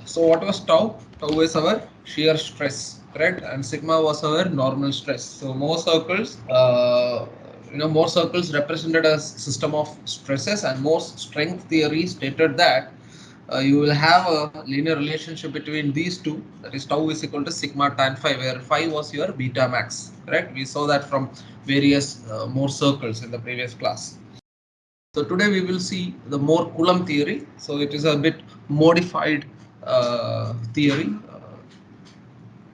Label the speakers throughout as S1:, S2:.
S1: So what was tau? Tau is our shear stress, correct? And sigma was our normal stress. So more circles represented as system of stresses, and Moore's strength theory stated that you will have a linear relationship between these two. That is tau is equal to sigma tan phi, where phi was your beta max, correct? We saw that from various Moore circles in the previous class. So today we will see the Moore Coulomb theory. So it is a bit modified theory,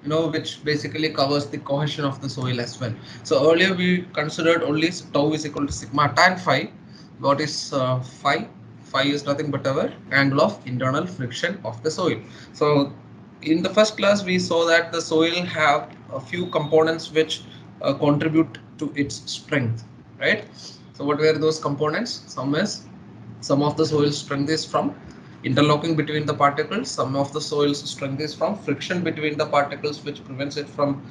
S1: which basically covers the cohesion of the soil as well. So earlier we considered only tau is equal to sigma tan phi. What is phi? Phi is nothing but our angle of internal friction of the soil. So in the first class we saw that the soil have a few components which contribute to its strength, right? So what were those components? Some of the soil strength is from interlocking between the particles. Some of the soil's strength is from friction between the particles, which prevents it from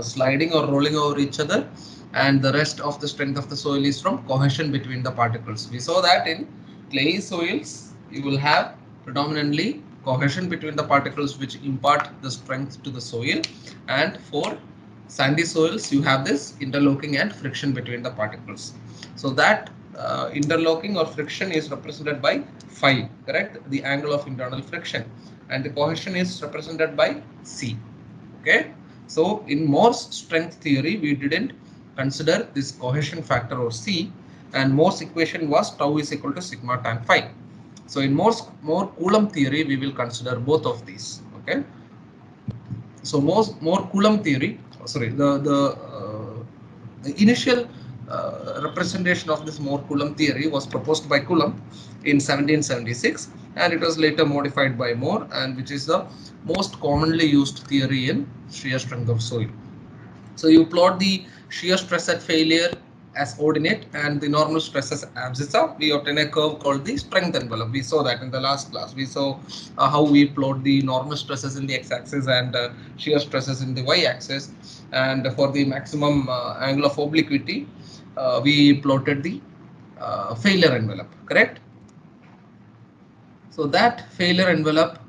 S1: sliding or rolling over each other. And the rest of the strength of the soil is from cohesion between the particles. We saw that in clay soils, you will have predominantly cohesion between the particles, which impart the strength to the soil. And for sandy soils, you have this interlocking and friction between the particles. So that interlocking or friction is represented by phi, correct? The angle of internal friction, and the cohesion is represented by C. Okay, so in Moore's strength theory, we didn't consider this cohesion factor or C, and Moore's equation was tau is equal to sigma tan phi. So in Moore Coulomb theory, we will consider both of these. Okay, so Moore Coulomb theory, sorry, the initial representation of this Moore Coulomb theory was proposed by Coulomb in 1776, and it was later modified by Moore, and which is the most commonly used theory in shear strength of soil. So you plot the shear stress at failure as ordinate and the normal stress as abscissa. We obtain a curve called the strength envelope. We saw that in the last class. We saw how we plot the normal stresses in the x-axis and shear stresses in the y-axis. And for the maximum angle of obliquity, we plotted the failure envelope, correct? So that failure envelope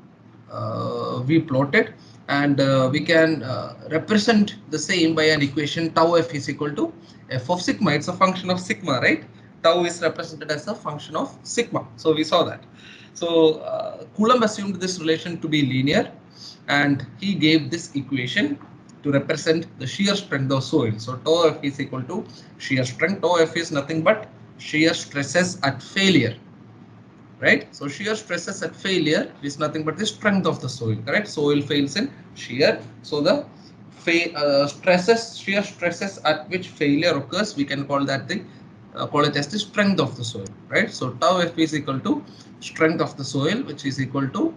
S1: we plotted, and we can represent the same by an equation tau f is equal to f of sigma. It's a function of sigma, right? Tau is represented as a function of sigma. So we saw that. So Coulomb assumed this relation to be linear, and he gave this equation to represent the shear strength of soil. So tau f is equal to shear strength. Tau f is nothing but shear stresses at failure, right? So shear stresses at failure is nothing but the strength of the soil, correct? Soil fails in shear. So the shear stresses at which failure occurs, we can call that the call it as the strength of the soil, right? So tau f is equal to strength of the soil, which is equal to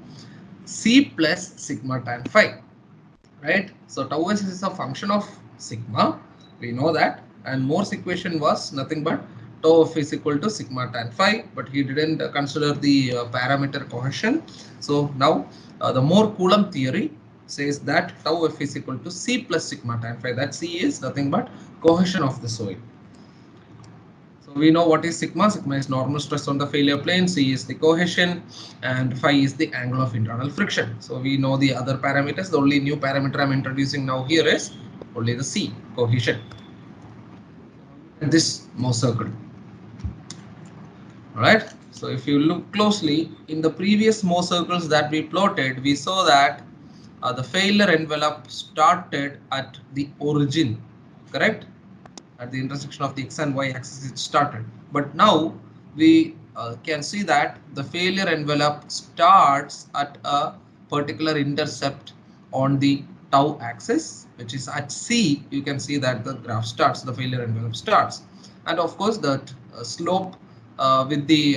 S1: C plus sigma tan phi, right? So tau s is a function of sigma, we know that, and Moore's equation was nothing but tau f is equal to sigma tan phi, but he didn't consider the parameter cohesion. So now the Moore Coulomb theory says that tau f is equal to C plus sigma tan phi. That C is nothing but cohesion of the soil. So we know what is sigma. Sigma is normal stress on the failure plane. C is the cohesion, and phi is the angle of internal friction. So we know the other parameters. The only new parameter I'm introducing now here is only the C, cohesion. And this Moore circle. Alright. So if you look closely in the previous Moore circles that we plotted, we saw that the failure envelope started at the origin, correct? At the intersection of the x and y axis it started, but now we can see that the failure envelope starts at a particular intercept on the tau axis, which is at C. You can see that the graph starts, the failure envelope starts, and of course that slope with the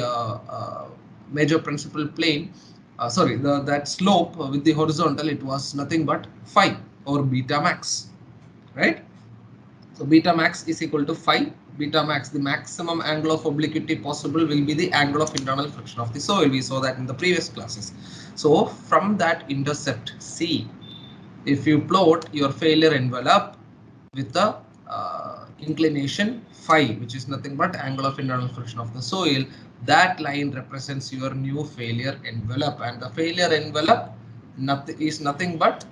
S1: major principal plane, that slope with the horizontal, it was nothing but phi or beta max, right? So beta max is equal to phi. Beta max, the maximum angle of obliquity possible, will be the angle of internal friction of the soil. We saw that in the previous classes. So from that intercept C, if you plot your failure envelope with the inclination phi, which is nothing but angle of internal friction of the soil, that line represents your new failure envelope, and the failure envelope nothing but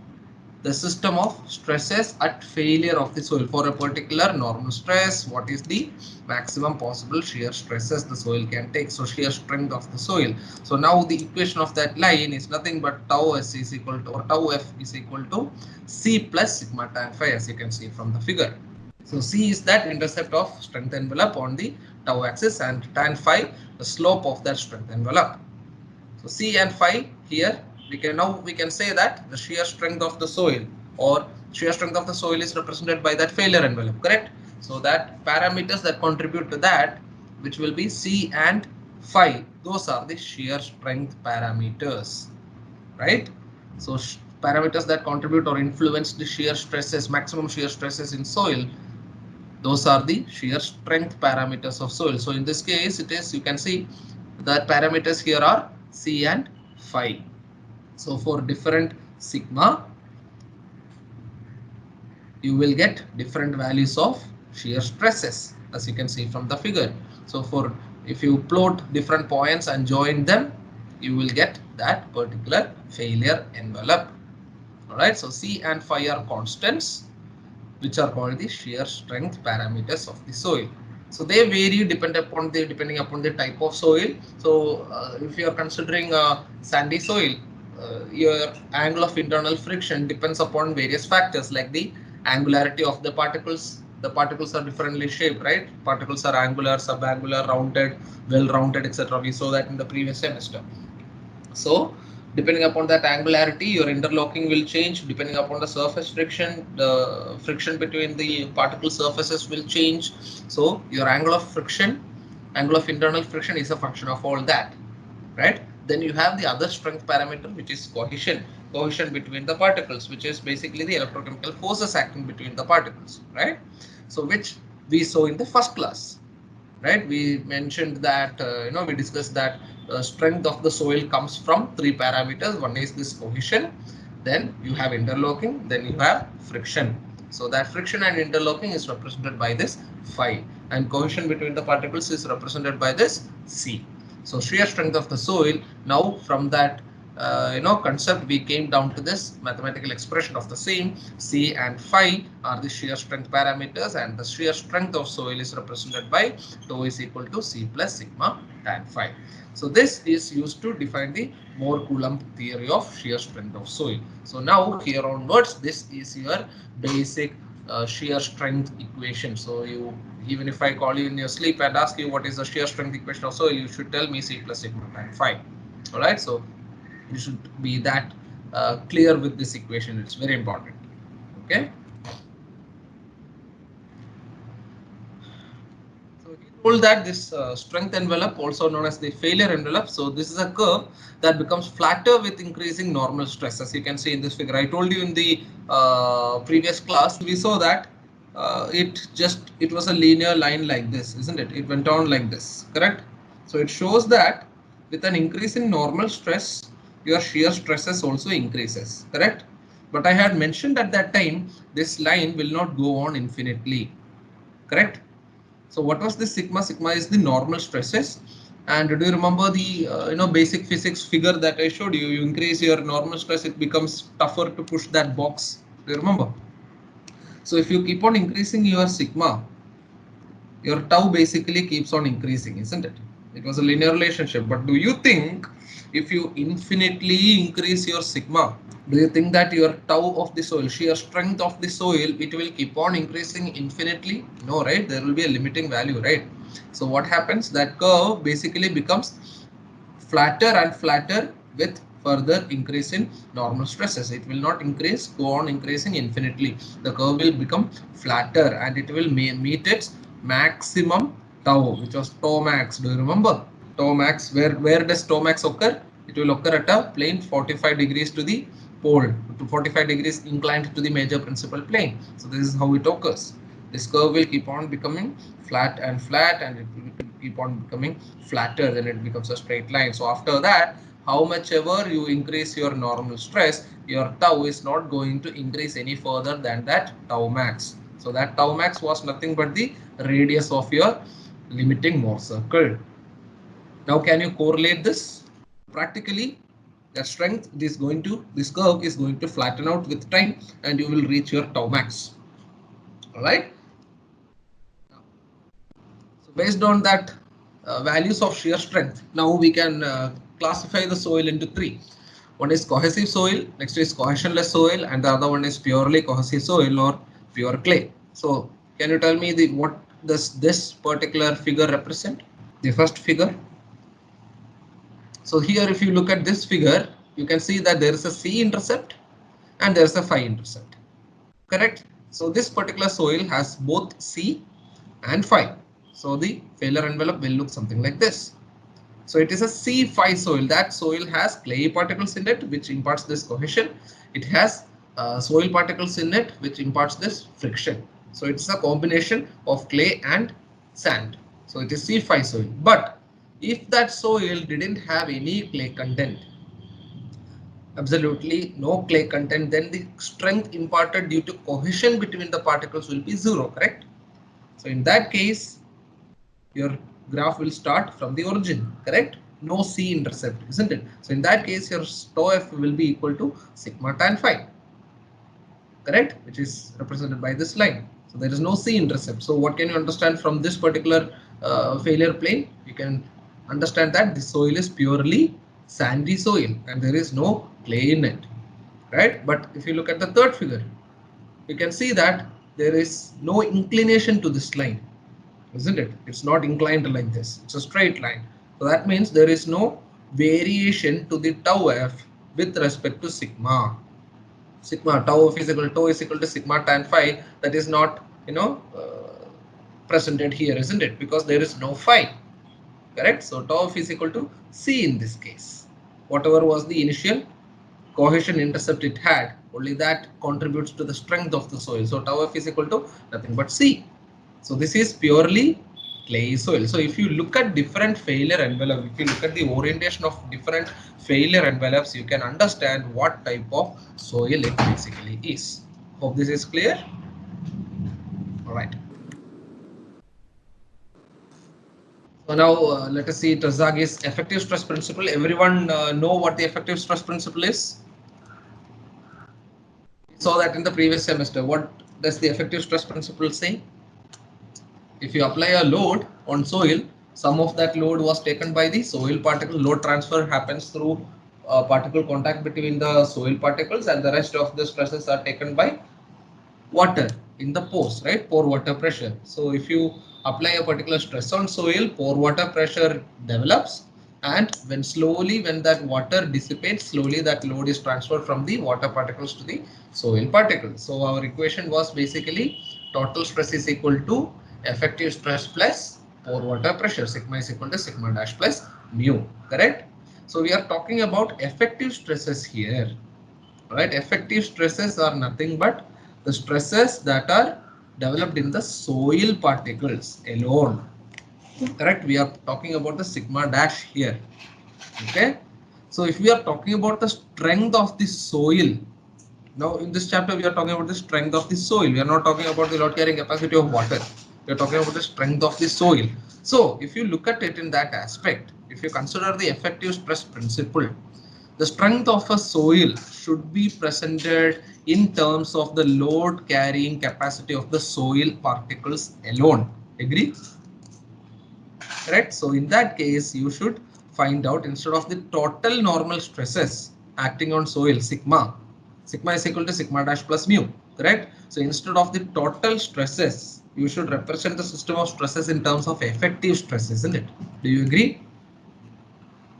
S1: the system of stresses at failure of the soil. For a particular normal stress, what is the maximum possible shear stresses the soil can take? So shear strength of the soil. So now the equation of that line is nothing but tau s is equal to, or tau f is equal to c plus sigma tan phi, as you can see from the figure. So c is that intercept of strength envelope on the tau axis, and tan phi the slope of that strength envelope. So C and phi here, we can say that the shear strength of the soil, or shear strength of the soil, is represented by that failure envelope, correct? So that parameters that contribute to that, which will be C and phi, those are the shear strength parameters, right? So parameters that contribute or influence the shear stresses, maximum shear stresses in soil, those are the shear strength parameters of soil. So in this case, it is, you can see that parameters here are C and phi. So for different sigma, you will get different values of shear stresses, as you can see from the figure. So for, if you plot different points and join them, you will get that particular failure envelope. All right, so C and phi are constants, which are called the shear strength parameters of the soil. So they vary depending upon the type of soil. So if you are considering a sandy soil, your angle of internal friction depends upon various factors like the angularity of the particles. The particles are differently shaped, right? Particles are angular, subangular, rounded, well rounded, etc. We saw that in the previous semester. So depending upon that angularity, your interlocking will change. Depending upon the surface friction, the friction between the particle surfaces will change. So your angle of friction, angle of internal friction, is a function of all that, right? Then you have the other strength parameter, which is cohesion between the particles, which is basically the electrochemical forces acting between the particles, right? So which we saw in the first class, right? We mentioned that, we discussed that strength of the soil comes from three parameters. One is this cohesion, then you have interlocking, then you have friction. So that friction and interlocking is represented by this phi, and cohesion between the particles is represented by this C. So shear strength of the soil. Now from that concept, we came down to this mathematical expression of the same. C and phi are the shear strength parameters, and the shear strength of soil is represented by tau is equal to C plus sigma tan phi. So this is used to define the Mohr-Coulomb theory of shear strength of soil. So now here onwards, this is your basic shear strength equation. So you, even if I call you in your sleep and ask you what is the shear strength equation of soil, you should tell me C plus sigma tan phi. All right, so you should be that clear with this equation. It's very important. Okay. So he told that this strength envelope, also known as the failure envelope, so this is a curve that becomes flatter with increasing normal stress, as you can see in this figure. I told you in the previous class, we saw that it was a linear line like this, isn't it? It went on like this, correct? So it shows that with an increase in normal stress, your shear stresses also increases, correct? But I had mentioned at that time, this line will not go on infinitely, correct? So what was this sigma? Sigma is the normal stresses. And do you remember the basic physics figure that I showed you? You increase your normal stress, it becomes tougher to push that box. Do you remember? So if you keep on increasing your sigma, your tau basically keeps on increasing, isn't it? It was a linear relationship. But do you think if you infinitely increase your sigma, do you think that your tau of the soil, shear strength of the soil, it will keep on increasing infinitely? No, right? There will be a limiting value, right? So what happens? That curve basically becomes flatter and flatter with further increase in normal stresses. It will not increase, go on increasing infinitely. The curve will become flatter and it will meet its maximum tau, which was tau max. Do you remember? Tau max, where does tau max occur? It will occur at a plane 45 degrees to the pole, to 45 degrees inclined to the major principal plane. So this is how it occurs. This curve will keep on becoming flat and it will keep on becoming flatter, then it becomes a straight line. So after that, how much ever you increase your normal stress, your tau is not going to increase any further than that tau max. So that tau max was nothing but the radius of your limiting Mohr circle. Now can you correlate this? Practically, that strength, this curve is going to flatten out with time, and you will reach your tau max. All right. So based on that values of shear strength, now we can classify the soil into three. One is cohesive soil, next is cohesionless soil, and the other one is purely cohesive soil or pure clay. So can you tell me what does this particular figure represent? The first figure. So here if you look at this figure, you can see that there is a C intercept and there is a phi intercept. Correct? So this particular soil has both C and phi. So the failure envelope will look something like this. So it is a C phi soil. That soil has clay particles in it, which imparts this cohesion. It has soil particles in it, which imparts this friction. So it's a combination of clay and sand. So it is C phi soil. But if that soil didn't have any clay content, absolutely no clay content, then the strength imparted due to cohesion between the particles will be zero, correct? So in that case, your graph will start from the origin, correct? No C intercept, isn't it? So in that case, your tau f will be equal to sigma tan phi, correct? Which is represented by this line. So there is no C intercept. So what can you understand from this particular failure plane? You can understand that the soil is purely sandy soil and there is no clay in it, right? But if you look at the third figure, you can see that there is no inclination to this line, isn't it? It's not inclined like this. It's a straight line. So that means there is no variation to the tau f with respect to sigma. Sigma tau f is equal to sigma tan phi. That is not, presented here, isn't it? Because there is no phi. Correct? So tau f is equal to C in this case. Whatever was the initial cohesion intercept it had, only that contributes to the strength of the soil. So tau f is equal to nothing but C. So this is purely clay soil. So if you look at different failure envelope, if you look at the orientation of different failure envelopes, you can understand what type of soil it basically is. Hope this is clear. All right. So now let us see Terzagh's effective stress principle. Everyone know what the effective stress principle is? We saw that in the previous semester. What does the effective stress principle say? If you apply a load on soil, some of that load was taken by the soil particle. Load transfer happens through particle contact between the soil particles, and the rest of the stresses are taken by water in the pores, right? Pore water pressure. So if you apply a particular stress on soil, pore water pressure develops, and when that water dissipates, slowly that load is transferred from the water particles to the soil particles. So our equation was basically total stress is equal to effective stress plus pore water pressure. Sigma is equal to sigma dash plus mu, correct? So we are talking about effective stresses here, right? Effective stresses are nothing but the stresses that are developed in the soil particles alone, correct? We are talking about the sigma dash here. Okay, so if we are talking about the strength of the soil, now in this chapter we are talking about the strength of the soil. We are not talking about the load carrying capacity of water. We are talking about the strength of the soil. So if you look at it in that aspect, if you consider the effective stress principle, the strength of a soil should be presented in terms of the load carrying capacity of the soil particles alone. Agree? Correct? So in that case, you should find out, instead of the total normal stresses acting on soil, sigma is equal to sigma dash plus mu, correct? So instead of the total stresses, you should represent the system of stresses in terms of effective stress, isn't it? Do you agree?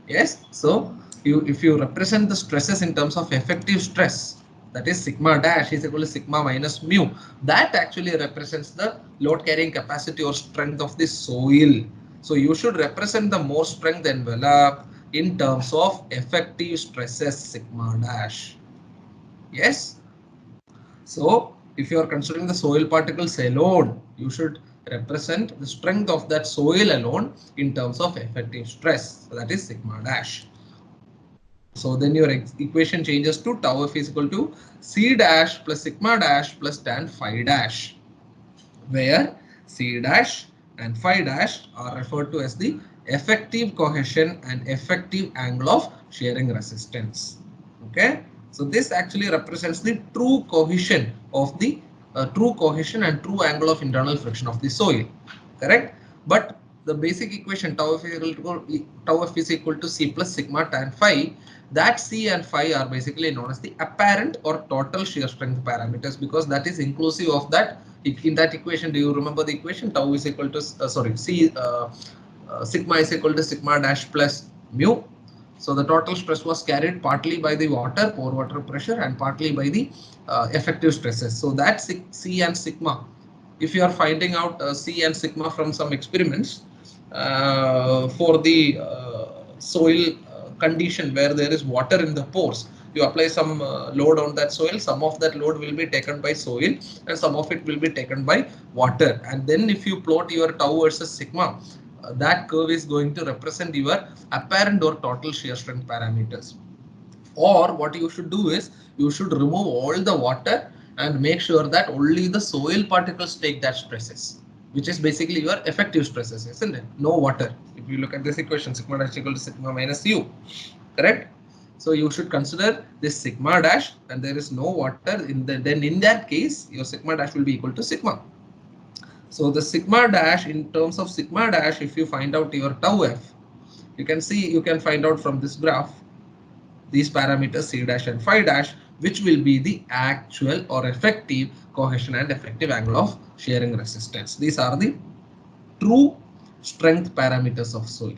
S1: Yes. So if you represent the stresses in terms of effective stress, that is sigma dash is equal to sigma minus mu, that actually represents the load carrying capacity or strength of the soil. So you should represent the more strength envelope in terms of effective stresses, sigma dash. Yes. So if you are considering the soil particles alone, you should represent the strength of that soil alone in terms of effective stress. So that is sigma dash. So then your equation changes to tau f is equal to C dash plus sigma dash plus tan phi dash, where C dash and phi dash are referred to as the effective cohesion and effective angle of shearing resistance. Okay, so this actually represents the true cohesion of the true cohesion and true angle of internal friction of the soil. Correct, but the basic equation tau f is equal to c plus sigma tan phi, that c and phi are basically known as the apparent or total shear strength parameters, because that is inclusive of that. In that equation, do you remember the equation? Tau is equal to sigma is equal to sigma dash plus mu. So the total stress was carried partly by the water, pore water pressure, and partly by the effective stresses. So that C and sigma, if you are finding out C and sigma from some experiments for the soil condition where there is water in the pores, you apply some load on that soil, some of that load will be taken by soil and some of it will be taken by water. And then if you plot your tau versus sigma, that curve is going to represent your apparent or total shear strength parameters. Or what you should do is you should remove all the water and make sure that only the soil particles take that stresses, which is basically your effective stresses, isn't it? No water. If you look at this equation, sigma dash equal to sigma minus u, correct? So you should consider this sigma dash, and there is no water then in that case your sigma dash will be equal to sigma. So the sigma dash, in terms of sigma dash, if you find out your tau f, you can find out from this graph these parameters c dash and phi dash, which will be the actual or effective cohesion and effective angle of shearing resistance. These are the true strength parameters of soil.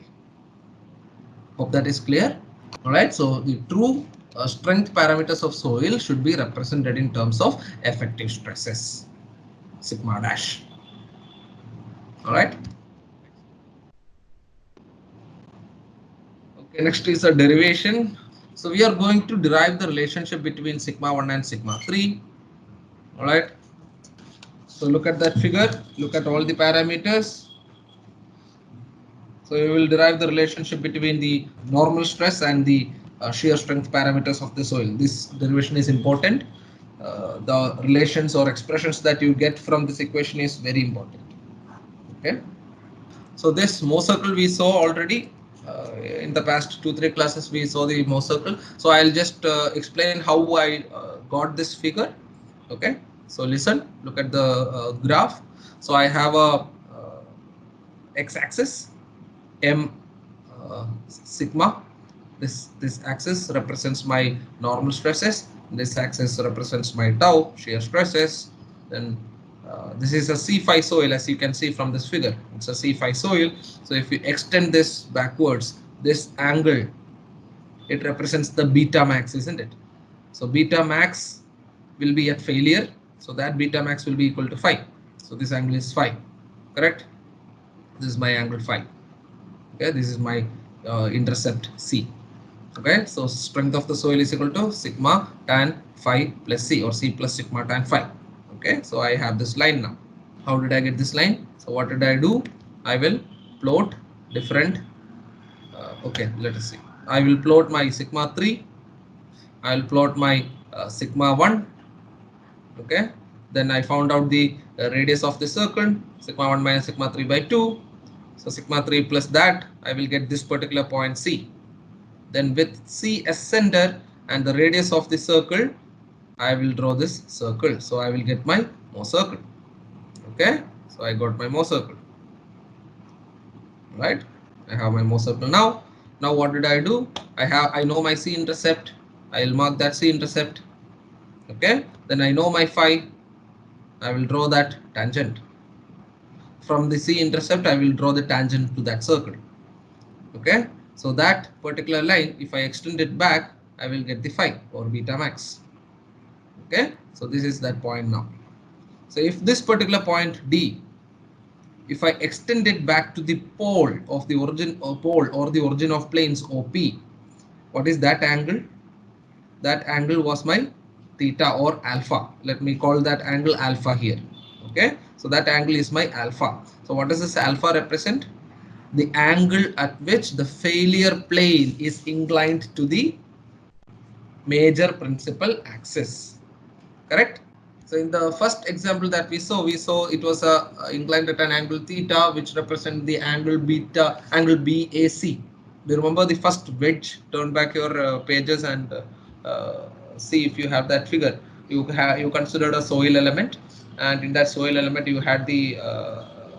S1: Hope that is clear. All right, so the true strength parameters of soil should be represented in terms of effective stresses, sigma dash. All right. Okay, next is a derivation. So we are going to derive the relationship between sigma 1 and sigma 3. All right. So look at that figure, look at all the parameters. So you will derive the relationship between the normal stress and the shear strength parameters of the soil. This derivation is important. The relations or expressions that you get from this equation is very important. Okay. So this Mohr circle we saw already in the past 2-3 classes. We saw the Mohr circle. So I'll just explain how I got this figure. Okay. So listen, look at the graph. So I have a x-axis m sigma. This axis represents my normal stresses. This axis represents my tau shear stresses. Then this is a C5 soil, as you can see from this figure. It's a C5 soil. So if you extend this backwards, this angle, it represents the beta max, isn't it? So beta max will be at failure. So that beta max will be equal to phi. So this angle is phi, correct? This is my angle phi. Okay, this is my intercept C. Okay, so strength of the soil is equal to sigma tan phi plus C, or C plus sigma tan phi. Okay, so I have this line now. How did I get this line? So what did I do? I will plot different. Okay, let us see. I will plot my sigma 3. I will plot my sigma 1. Okay, then I found out the radius of the circle, sigma 1 minus sigma 3 by 2. So sigma 3 plus that, I will get this particular point C. Then with C as center and the radius of the circle, I will draw this circle. So I will get my Mohr circle. Okay, so I got my Mohr circle. Right, I have my Mohr circle now. Now what did I do? I know my C intercept. I will mark that C intercept. Okay, then I know my phi. I will draw that tangent. From the C intercept, I will draw the tangent to that circle. Okay, so that particular line, if I extend it back, I will get the phi or beta max. Okay, so this is that point now. So if this particular point D, if I extend it back to the pole of the origin or the origin of planes OP, what is that angle? That angle was my theta or alpha. Let me call that angle alpha here. Okay, so that angle is my alpha. So what does this alpha represent? The angle at which the failure plane is inclined to the major principal axis. Correct? So in the first example that we saw it was a inclined at an angle theta, which represent the angle beta, angle BAC. Do you remember the first wedge? Turn back your pages and see if you have that figure. You considered a soil element, and in that soil element you had the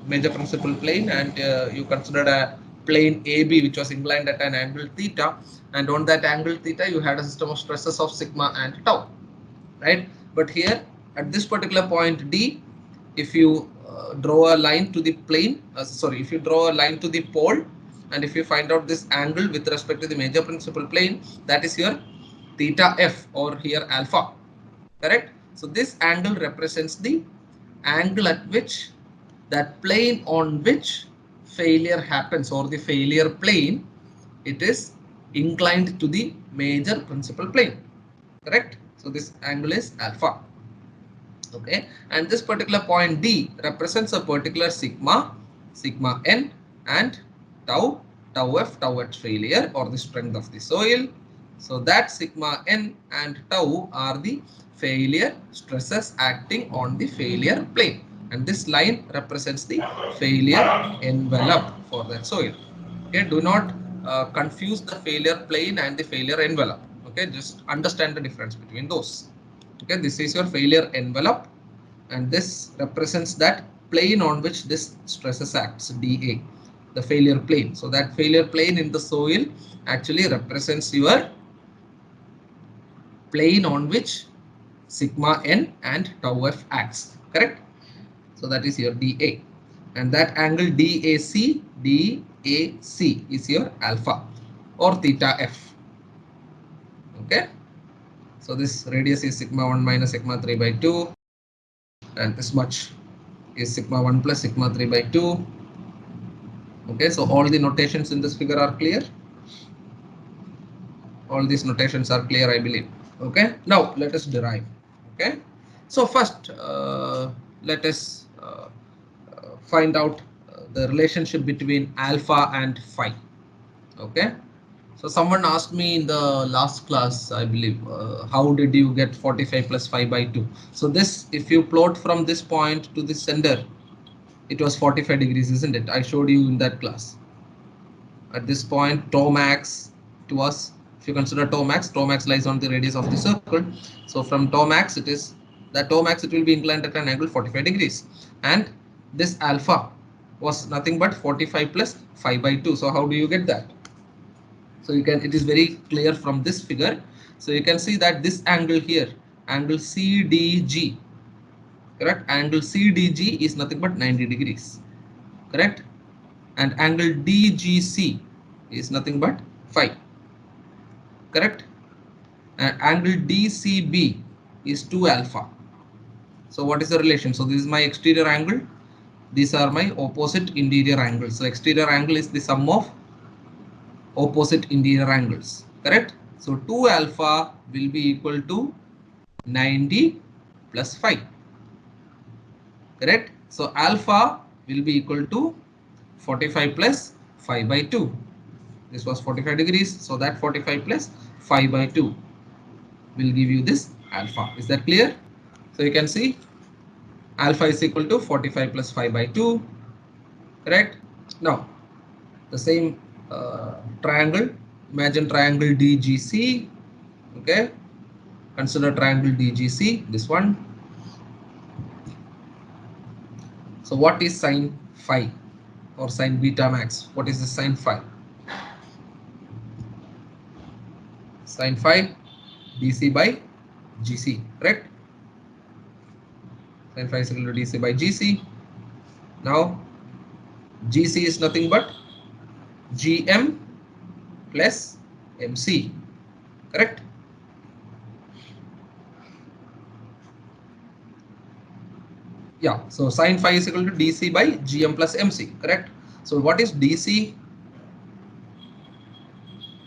S1: major principal plane, and you considered a plane AB which was inclined at an angle theta, and on that angle theta you had a system of stresses of sigma and tau, right? But here at this particular point D, if you draw a line to the plane, if you draw a line to the pole, and if you find out this angle with respect to the major principal plane, that is your theta f, or here alpha, correct? So this angle represents the angle at which that plane on which failure happens, or the failure plane, it is inclined to the major principal plane, correct? So this angle is alpha. Okay, and this particular point D represents a particular sigma, sigma n, and tau, tau f, tau at failure, or the strength of the soil. So that sigma n and tau are the failure stresses acting on the failure plane, and this line represents the failure envelope for that soil. Okay, do not confuse the failure plane and the failure envelope. Okay, just understand the difference between those. Okay, this is your failure envelope, and this represents that plane on which this stresses acts, dA, the failure plane. So that failure plane in the soil actually represents your plane on which sigma n and tau f acts, correct? So that is your dA, and that angle DAC is your alpha or theta f. Okay, so this radius is sigma 1 minus sigma 3 by 2, and this much is sigma 1 plus sigma 3 by 2. Okay, so all the notations in this figure are clear. All these notations are clear, I believe. Okay, now let us derive. Okay, so first let us find out the relationship between alpha and phi. Okay, so someone asked me in the last class, I believe, how did you get 45 plus 5 by 2? So this, if you plot from this point to the center, it was 45 degrees, isn't it? I showed you in that class. At this point, tau max, it was, if you consider tau max lies on the radius of the circle. So from tau max, it is that tau max, it will be inclined at an angle 45 degrees, and this alpha was nothing but 45 plus 5 by 2. So how do you get that? So you can, it is very clear from this figure. So you can see that this angle here, angle CDG, correct? Angle CDG is nothing but 90 degrees, correct? And angle DGC is nothing but phi, correct? And angle DCB is 2 alpha. So what is the relation? So this is my exterior angle, these are my opposite interior angles. So exterior angle is the sum of opposite interior angles, correct? So 2 alpha will be equal to 90 plus phi, correct? So alpha will be equal to 45 plus 5 by 2. This was 45 degrees, so that 45 plus 5 by 2 will give you this alpha. Is that clear? So you can see alpha is equal to 45 plus 5 by 2, correct? Now the same triangle, imagine triangle DGC. Okay, consider triangle DGC, this one. So what is sine phi or sine beta max? What is the sine phi? Sine phi DC by GC, correct? Sine phi is equal to DC by GC. Now GC is nothing but GM plus MC, correct? Yeah, so sine phi is equal to DC by GM plus MC, correct? So what is DC?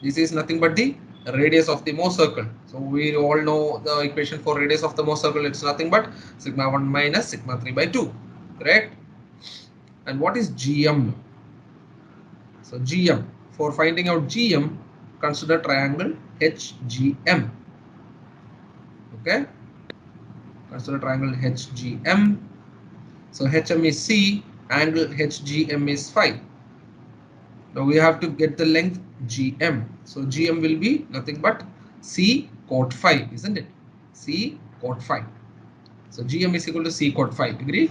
S1: DC is nothing but the radius of the Mohs circle. So we all know the equation for radius of the Mohs circle. It's nothing but sigma 1 minus sigma 3 by 2, correct? And what is GM? So GM, for finding out GM, consider triangle HGM. Okay, Consider triangle HGM. So HM is C, angle HGM is phi. Now we have to get the length GM. So GM will be nothing but C cot phi, isn't it? C cot phi. So GM is equal to C cot phi. Agree?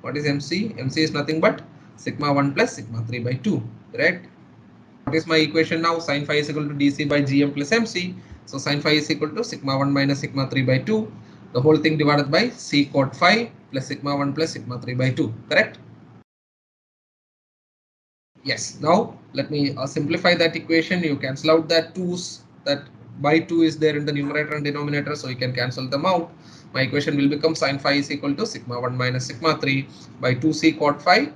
S1: What is MC? MC is nothing but sigma 1 plus sigma 3 by 2. Correct? What is my equation now? Sin phi is equal to DC by GM plus MC. So sin phi is equal to sigma 1 minus sigma 3 by 2. The whole thing divided by C cot phi plus sigma 1 plus sigma 3 by 2. Correct? Yes. Now let me simplify that equation. You cancel out that 2's, that by 2 is there in the numerator and denominator, so you can cancel them out. My equation will become sin phi is equal to sigma 1 minus sigma 3 by 2c cot phi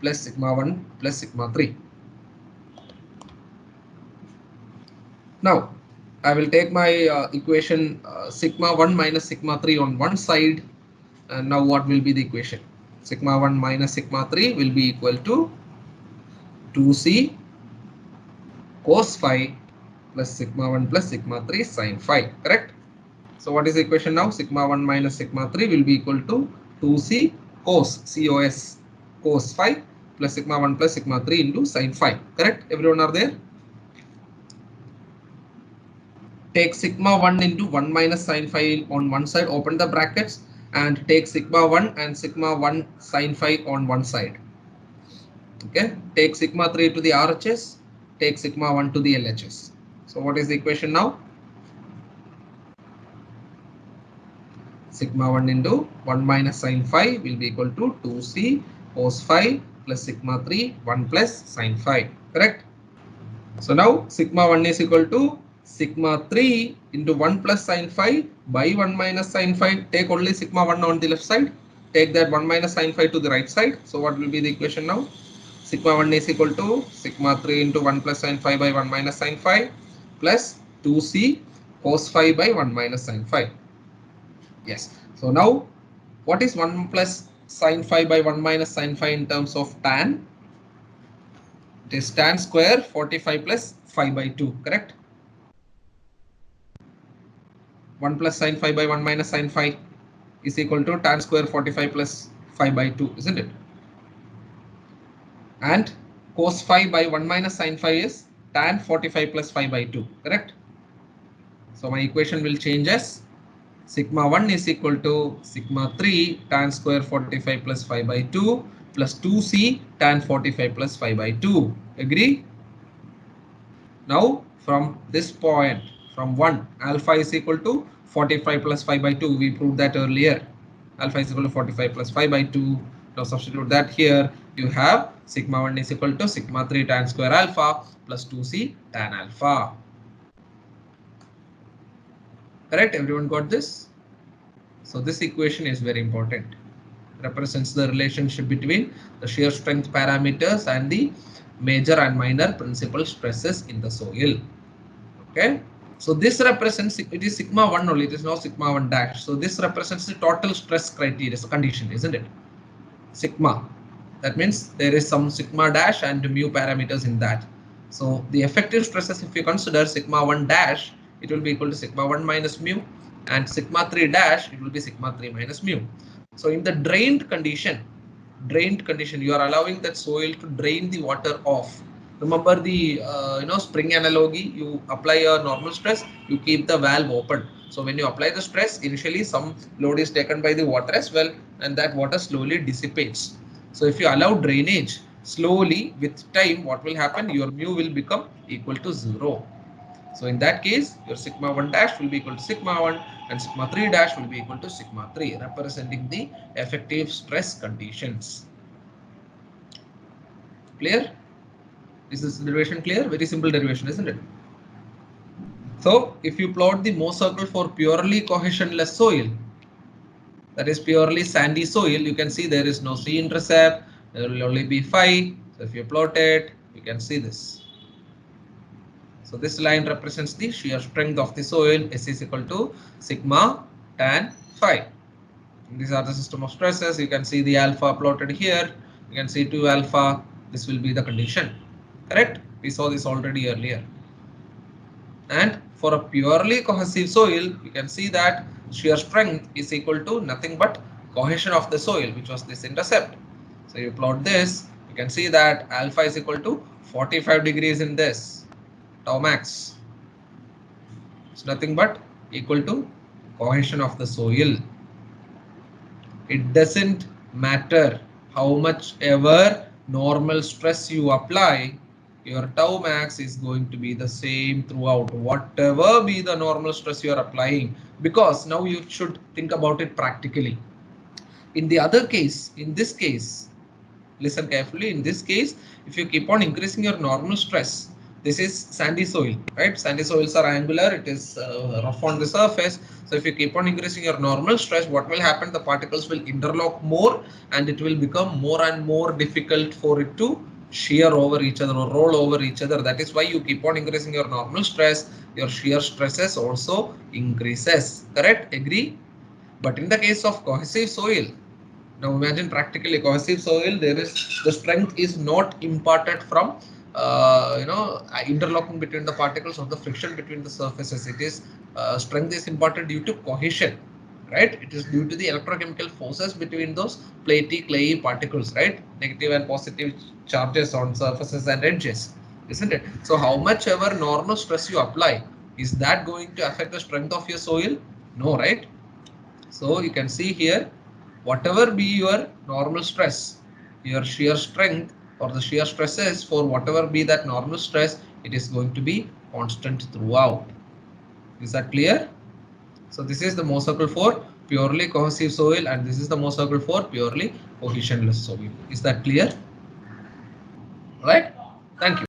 S1: plus sigma 1 plus sigma 3. Now I will take my equation sigma 1 minus sigma 3 on one side, and now what will be the equation? Sigma 1 minus sigma 3 will be equal to 2c cos phi plus sigma 1 plus sigma 3 sin phi. Correct? So what is the equation now? Sigma 1 minus sigma 3 will be equal to 2c cos phi plus sigma 1 plus sigma 3 into sin phi. Correct? Everyone are there? Take sigma 1 into 1 minus sin phi on one side, open the brackets, and take sigma 1 and sigma 1 sin phi on one side. Okay, take sigma 3 to the RHS, take sigma 1 to the LHS. So what is the equation now? Sigma 1 into 1 minus sin phi will be equal to 2c cos phi plus sigma 3 1 plus sin phi. Correct? So now sigma 1 is equal to sigma 3 into 1 plus sin phi by 1 minus sin phi. Take only sigma 1 on the left side. Take that 1 minus sin phi to the right side. So what will be the equation now? Sigma 1 is equal to sigma 3 into 1 plus sin phi by 1 minus sin phi plus 2c cos phi by 1 minus sin phi. Yes. So now what is 1 plus sin phi by 1 minus sin phi in terms of tan? It is tan square 45 plus phi by 2. Correct? 1 plus sin phi by 1 minus sin phi is equal to tan square 45 plus phi by 2, isn't it? And cos phi by 1 minus sin phi is tan 45 plus phi by 2. Correct? So my equation will change as sigma 1 is equal to sigma 3 tan square 45 plus phi by 2 plus 2c tan 45 plus phi by 2. Agree? Now from this point, from 1, alpha is equal to 45 plus phi by 2. We proved that earlier. Alpha is equal to 45 plus phi by 2. Now substitute that here. You have sigma 1 is equal to sigma 3 tan square alpha plus 2c tan alpha. Correct? Everyone got this? So this equation is very important. Represents the relationship between the shear strength parameters and the major and minor principal stresses in the soil. Okay. So this represents, it is sigma 1 only, it is now sigma 1 dash. So this represents the total stress criteria, so condition, isn't it? Sigma. That means there is some sigma dash and mu parameters in that. So the effective stresses, if you consider sigma 1 dash, it will be equal to sigma 1 minus mu, and sigma 3 dash, it will be sigma 3 minus mu. So in the drained condition, you are allowing that soil to drain the water off. Remember the spring analogy, you apply a normal stress, you keep the valve open. So when you apply the stress, initially some load is taken by the water as well, and that water slowly dissipates. So if you allow drainage, slowly with time, what will happen? Your mu will become equal to 0. So in that case, your sigma 1 dash will be equal to sigma 1 and sigma 3 dash will be equal to sigma 3, representing the effective stress conditions. Clear? Is this derivation clear? Very simple derivation, isn't it? So if you plot the Mohs circle for purely cohesionless soil, that is purely sandy soil, you can see there is no C-intercept, there will only be phi. So if you plot it, you can see this. So this line represents the shear strength of the soil. S is equal to sigma tan phi. These are the system of stresses. You can see the alpha plotted here. You can see 2 alpha. This will be the condition. Correct? We saw this already earlier. And for a purely cohesive soil, you can see that shear strength is equal to nothing but cohesion of the soil, which was this intercept. So you plot this, you can see that alpha is equal to 45 degrees in this. Tau max is nothing but equal to cohesion of the soil. It doesn't matter how much ever normal stress you apply, your tau max is going to be the same throughout, whatever be the normal stress you are applying, because now you should think about it practically. In the other case, in this case, listen carefully, in this case, if you keep on increasing your normal stress, this is sandy soil, right? Sandy soils are angular, it is rough on the surface. So if you keep on increasing your normal stress, what will happen? The particles will interlock more and it will become more and more difficult for it to shear over each other or roll over each other. That is why you keep on increasing your normal stress, your shear stresses also increases. Correct? Agree? But in the case of cohesive soil, now imagine practically cohesive soil, there is the strength is not imparted from interlocking between the particles or the friction between the surfaces. It is strength is imparted due to cohesion, right? It is due to the electrochemical forces between those platy clayey particles, right? Negative and positive charges on surfaces and edges, isn't it? So how much ever normal stress you apply, is that going to affect the strength of your soil? No, right? So you can see here, whatever be your normal stress, your shear strength or the shear stresses for whatever be that normal stress, it is going to be constant throughout. Is that clear? So this is the Mohs circle for purely cohesive soil and this is the Mohs circle for purely cohesionless soil. Is that clear? Right? Thank you.